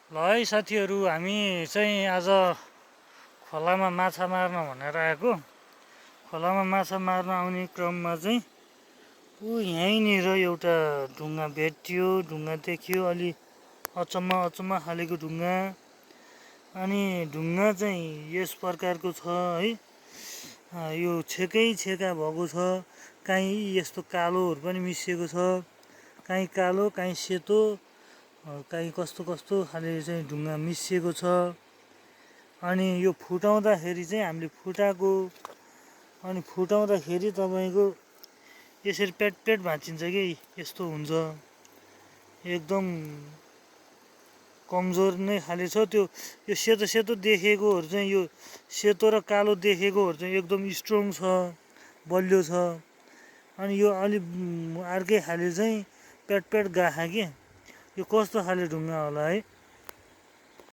ल है साथीहरू, हामी चाहिँ आज खोलामा माछा मार्न भनेर आएको। खोलामा माछा मार्न आउने क्रममा चाहिँ यहीँनिर एउटा ढुङ्गा भेटियो, ढुङ्गा देखियो, अलि अचम्म अचम्म खालेको ढुङ्गा। अनि ढुङ्गा चाहिँ यस प्रकारको छ है, यो छेकै छेका भएको छ, काहीँ यस्तो कालोहरू पनि मिसिएको छ, काहीँ कालो काहीँ सेतो, काहीँ कस्तो कस्तो खाले चाहिँ ढुङ्गा मिसिएको छ। अनि यो फुटाउँदाखेरि चाहिँ हामीले फुटाएको, अनि फुटाउँदाखेरि तपाईँको यसरी पेट पेट भाँचिन्छ कि यस्तो हुन्छ, एकदम कमजोर नै खाले छ। त्यो यो सेतो सेतो देखेकोहरू चाहिँ, यो सेतो र कालो देखेकोहरू चाहिँ एकदम स्ट्रङ छ, बलियो छ। अनि यो अलि अर्कै खाले चाहिँ पेट पेट गाखा के, यो कस्तो खाले ढुङ्गा होला है।